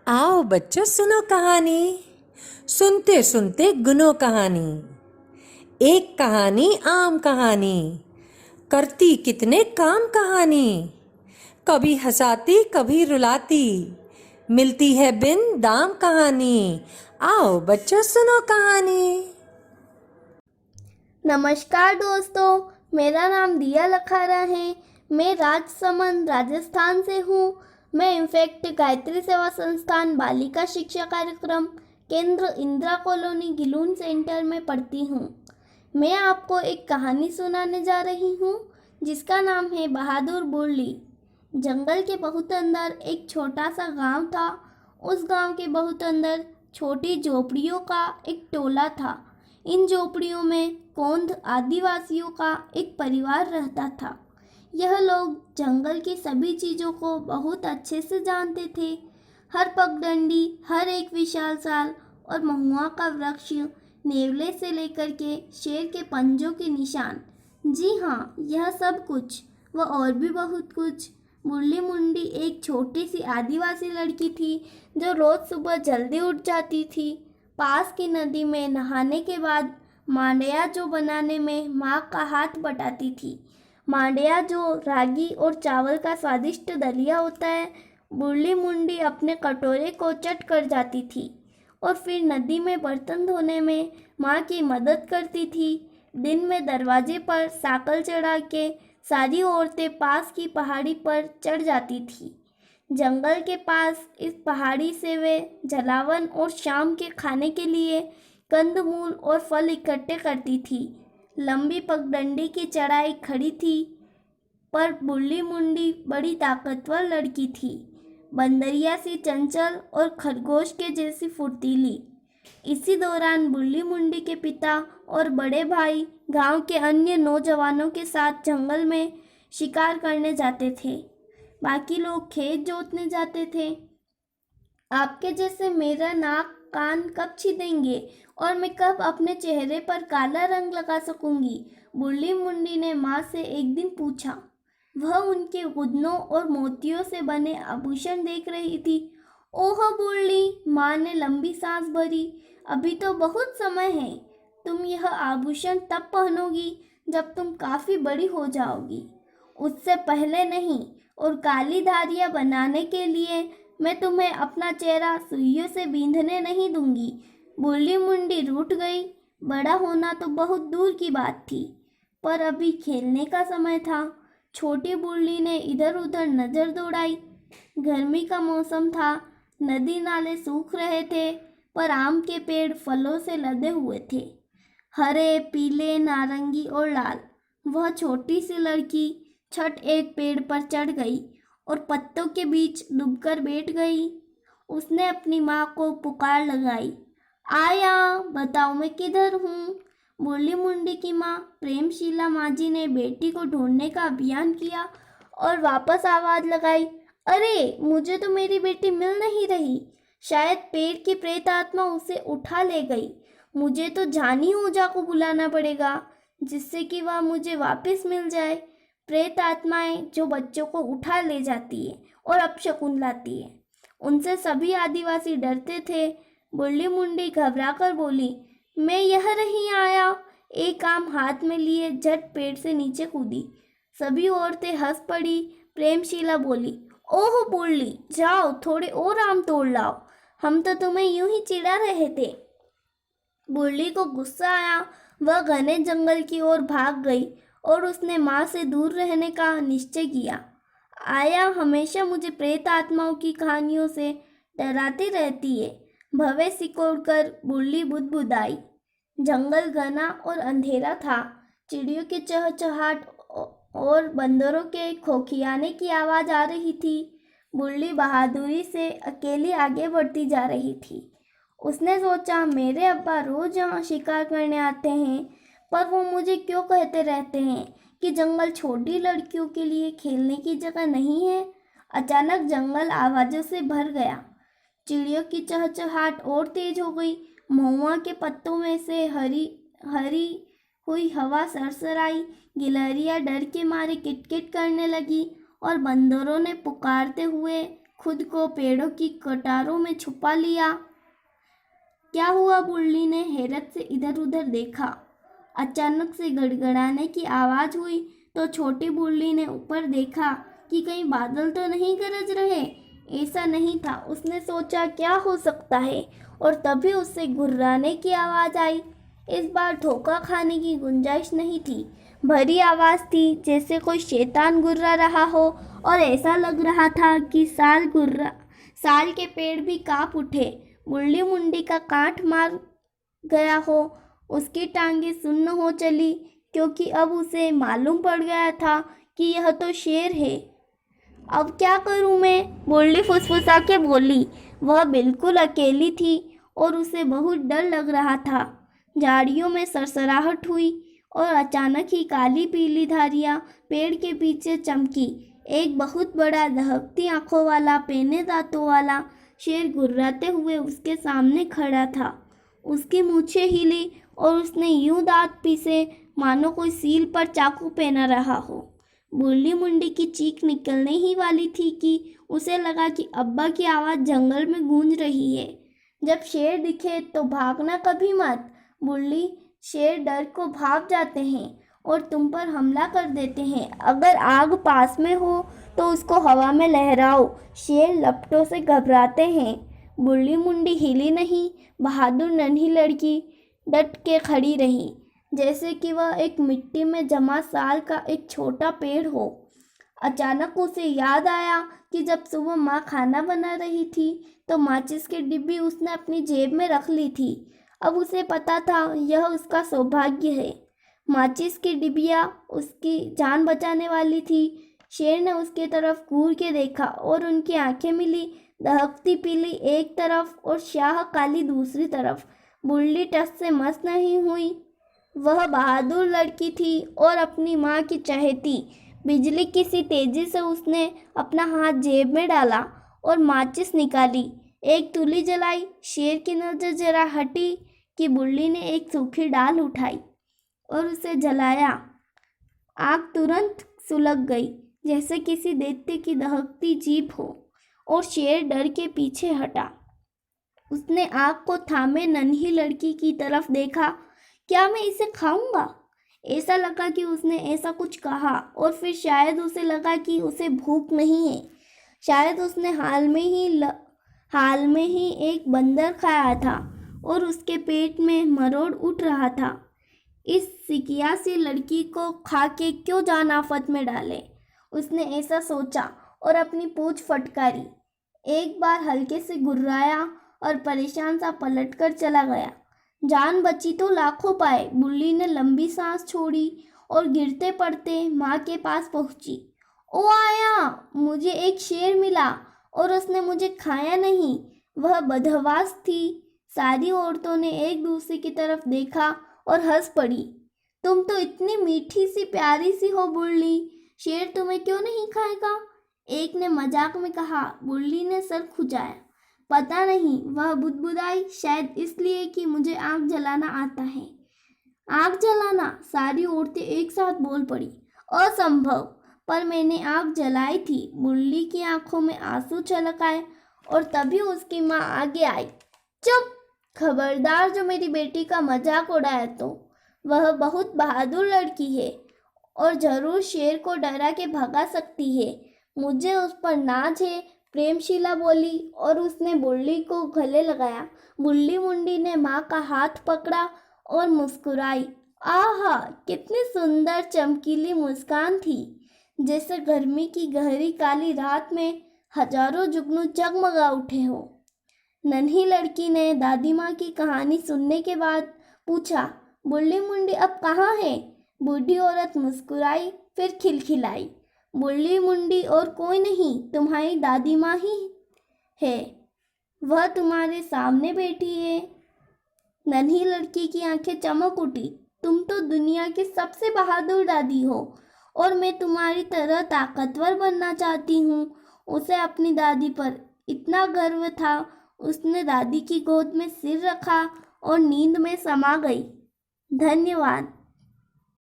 आओ बच्चों सुनो कहानी। सुनते सुनते गुनो कहानी। एक कहानी आम कहानी, करती कितने काम कहानी। कभी हंसाती कभी रुलाती, मिलती है बिन दाम कहानी। आओ बच्चों सुनो कहानी। नमस्कार दोस्तों, मेरा नाम दिया लखारा है। मैं राजसमंद राजस्थान से हूँ। मैं इनफैक्ट गायत्री सेवा संस्थान बालिका शिक्षा कार्यक्रम केंद्र इंदिरा कॉलोनी गिलून सेंटर में पढ़ती हूँ। मैं आपको एक कहानी सुनाने जा रही हूँ जिसका नाम है बहादुर बुल्ली। जंगल के बहुत अंदर एक छोटा सा गांव था। उस गांव के बहुत अंदर छोटी झोपड़ियों का एक टोला था। इन झोपड़ियों में कोंद आदिवासियों का एक परिवार रहता था। यह लोग जंगल की सभी चीज़ों को बहुत अच्छे से जानते थे। हर पगडंडी, हर एक विशाल साल और महुआ का वृक्ष, नेवले से लेकर के शेर के पंजों के निशान, जी हाँ, यह सब कुछ व और भी बहुत कुछ। बुल्ली मुंडी एक छोटी सी आदिवासी लड़की थी जो रोज़ सुबह जल्दी उठ जाती थी। पास की नदी में नहाने के बाद मांड्या जो बनाने में माँ का हाथ बटाती थी। मांड्या जो रागी और चावल का स्वादिष्ट दलिया होता है, बुल्ली मुंडी अपने कटोरे को चट कर जाती थी और फिर नदी में बर्तन धोने में माँ की मदद करती थी। दिन में दरवाजे पर साकल चढ़ा के सारी औरतें पास की पहाड़ी पर चढ़ जाती थी। जंगल के पास इस पहाड़ी से वे जलावन और शाम के खाने के लिए कंदमूल और फल इकट्ठे करती थी। लंबी पगडंडी की चढ़ाई खड़ी थी, पर बुल्ली मुंडी बड़ी ताकतवर लड़की थी, बंदरिया सी चंचल और खरगोश के जैसी फुर्तीली। इसी दौरान बुल्ली मुंडी के पिता और बड़े भाई गांव के अन्य नौजवानों के साथ जंगल में शिकार करने जाते थे। बाकी लोग खेत जोतने जाते थे। आपके जैसे मेरा नाक कान कब छिदेंगे और मैं कब अपने चेहरे पर काला रंग लगा सकूंगी? बुल्ली मुंडी ने माँ से एक दिन पूछा। वह उनके गुदनों और मोतियों से बने आभूषण देख रही थी। ओह बुल्ली, माँ ने लंबी सांस भरी। अभी तो बहुत समय है। तुम यह आभूषण तब पहनोगी जब तुम काफी बड़ी हो जाओगी, उससे पहले नहीं। और काली धारियाँ बनाने के लिए मैं तुम्हें अपना चेहरा सुइयों से बींधने नहीं दूंगी। बुल्ली मुंडी रूठ गई। बड़ा होना तो बहुत दूर की बात थी, पर अभी खेलने का समय था। छोटी बुल्ली ने इधर उधर नजर दौड़ाई। गर्मी का मौसम था, नदी नाले सूख रहे थे, पर आम के पेड़ फलों से लदे हुए थे, हरे, पीले, नारंगी और लाल। वह छोटी सी लड़की छठ एक पेड़ पर चढ़ गई और पत्तों के बीच डूबकर बैठ गई। उसने अपनी माँ को पुकार लगाई, आया, बताओ मैं किधर हूँ? बुल्ली मुंडी की माँ प्रेमशीला माँजी ने बेटी को ढूंढने का अभियान किया और वापस आवाज लगाई, अरे मुझे तो मेरी बेटी मिल नहीं रही। शायद पेड़ की प्रेत आत्मा उसे उठा ले गई। मुझे तो जानी ऊजा को बुलाना पड़ेगा जिससे कि वह मुझे वापस मिल जाए। प्रेत आत्माएं जो बच्चों को उठा ले जाती है और अपशकुन लाती है, उनसे सभी आदिवासी डरते थे। बुल्ली मुंडी घबरा कर बोली, मैं यह रही आया। एक आम हाथ में लिए झट पेड़ से नीचे कूदी। सभी औरतें हंस पड़ी। प्रेमशीला बोली, ओह बुल्ली, जाओ थोड़े और आम तोड़ लाओ, हम तो तुम्हें यूं ही चिढ़ा रहे थे। बुल्ली को गुस्सा आया। वह घने जंगल की ओर भाग गई और उसने माँ से दूर रहने का निश्चय किया। आया हमेशा मुझे प्रेत आत्माओं की कहानियों से डराती रहती है, भवे सिकोड़कर बुल्ली बुदबुदाई। जंगल घना और अंधेरा था। चिड़ियों की चहचहाट और बंदरों के खोखियाने की आवाज़ आ रही थी। बुल्ली बहादुरी से अकेली आगे बढ़ती जा रही थी। उसने सोचा, मेरे अब्बा रोज यहाँ शिकार करने आते हैं, पर वो मुझे क्यों कहते रहते हैं कि जंगल छोटी लड़कियों के लिए खेलने की जगह नहीं है। अचानक जंगल आवाज़ों से भर गया। चिड़ियों की चहचहाट और तेज हो गई। महुआ के पत्तों में से हरी हरी हुई हवा सरसराई। गिलहरियाँ डर के मारे किटकिट करने लगी और बंदरों ने पुकारते हुए खुद को पेड़ों की कटारों में छुपा लिया। क्या हुआ? बुल्ली ने हैरत से इधर उधर देखा। अचानक से गड़गड़ाने की आवाज़ हुई तो छोटी बुल्ली ने ऊपर देखा कि कहीं बादल तो नहीं गरज रहे। ऐसा नहीं था। उसने सोचा क्या हो सकता है, और तभी उससे गुर्राने की आवाज़ आई। इस बार धोखा खाने की गुंजाइश नहीं थी। भरी आवाज़ थी, जैसे कोई शैतान गुर्रा रहा हो, और ऐसा लग रहा था कि साल के पेड़ भी कांप उठे। बुल्ली मुंडी का कांट मार गया हो। उसकी टांगें सुन्न हो चली, क्योंकि अब उसे मालूम पड़ गया था कि यह तो शेर है। अब क्या करूं मैं? बुल्ली फुसफुसा के बोली। वह बिल्कुल अकेली थी और उसे बहुत डर लग रहा था। झाड़ियों में सरसराहट हुई और अचानक ही काली पीली धारियां पेड़ के पीछे चमकी। एक बहुत बड़ा दहकती आंखों वाला, पैने दांतों वाला शेर गुर्राते हुए उसके सामने खड़ा था। उसकी मूछें हिली और उसने यूं दांत पीसे मानो कोई सील पर चाकू पहना रहा हो। बुल्ली मुंडी की चीख निकलने ही वाली थी कि उसे लगा कि अब्बा की आवाज़ जंगल में गूंज रही है। जब शेर दिखे तो भागना कभी मत बुल्ली। शेर डर को भाग जाते हैं और तुम पर हमला कर देते हैं। अगर आग पास में हो तो उसको हवा में लहराओ। शेर लपटों से घबराते हैं। बुल्ली मुंडी हिली नहीं। बहादुर नन्ही लड़की डट के खड़ी रही, जैसे कि वह एक मिट्टी में जमा साल का एक छोटा पेड़ हो। अचानक उसे याद आया कि जब सुबह माँ खाना बना रही थी तो माचिस की डिब्बी उसने अपनी जेब में रख ली थी। अब उसे पता था यह उसका सौभाग्य है। माचिस की डिबिया उसकी जान बचाने वाली थी। शेर ने उसकी तरफ घूर के देखा और उनकी आंखें मिली, दहकती पीली एक तरफ और स्याह काली दूसरी तरफ। बुल्ली टस से मस नहीं हुई। वह बहादुर लड़की थी और अपनी माँ की चहेती। बिजली की सी तेजी से उसने अपना हाथ जेब में डाला और माचिस निकाली। एक तुली जलाई। शेर की नज़र जरा हटी कि बुल्ली ने एक सूखी डाल उठाई और उसे जलाया। आग तुरंत सुलग गई, जैसे किसी दैत्य की दहकती जीभ हो, और शेर डर के पीछे हटा। उसने आग को थामे नन्ही लड़की की तरफ देखा। क्या मैं इसे खाऊंगा? ऐसा लगा कि उसने ऐसा कुछ कहा, और फिर शायद उसे लगा कि उसे भूख नहीं है। शायद उसने हाल में ही एक बंदर खाया था और उसके पेट में मरोड़ उठ रहा था। इस सिकिया सी लड़की को खा के क्यों जान आफत में डाले? उसने ऐसा सोचा और अपनी पूंछ फटकारी। एक बार हल्के से गुर्राया और परेशान सा पलट कर चला गया। जान बची तो लाखों पाए। बुल्ली ने लंबी सांस छोड़ी और गिरते पड़ते माँ के पास पहुंची। ओ आया, मुझे एक शेर मिला और उसने मुझे खाया नहीं। वह बदहवास थी। सारी औरतों ने एक दूसरे की तरफ देखा और हंस पड़ी। तुम तो इतनी मीठी सी प्यारी सी हो बुल्ली, शेर तुम्हें क्यों नहीं खाएगा? एक ने मजाक में कहा। बुल्ली ने सर खुजाया। पता नहीं, वह बुदबुदाई, शायद इसलिए कि मुझे आग जलाना आता है। आग जलाना? सारी औरतें एक साथ बोल पड़ी। असंभव। पर मैंने आग जलाई थी। बुल्ली की आंखों में आंसू छलक आए और तभी उसकी माँ आगे आई। चुप! खबरदार, जो मेरी बेटी का मजाक उड़ाया तो। वह बहुत बहादुर लड़की है और जरूर शेर को डरा के भगा सकती है। मुझे उस पर नाज है, प्रेमशीला बोली और उसने बुल्ली को गले लगाया। बुल्ली मुंडी ने माँ का हाथ पकड़ा और मुस्कुराई। आहा, कितनी सुंदर चमकीली मुस्कान थी, जैसे गर्मी की गहरी काली रात में हजारों जुगनू जगमगा उठे हो। नन्ही लड़की ने दादी माँ की कहानी सुनने के बाद पूछा, बुल्ली मुंडी अब कहाँ है? बूढ़ी औरत मुस्कुराई, फिर खिलखिलाई। बुल्ली मुंडी और कोई नहीं, तुम्हारी दादी माँ ही है। वह तुम्हारे सामने बैठी है। नन्ही लड़की की आंखें चमक उठी। तुम तो दुनिया की सबसे बहादुर दादी हो और मैं तुम्हारी तरह ताकतवर बनना चाहती हूँ। उसे अपनी दादी पर इतना गर्व था, उसने दादी की गोद में सिर रखा और नींद में समा गई। धन्यवाद।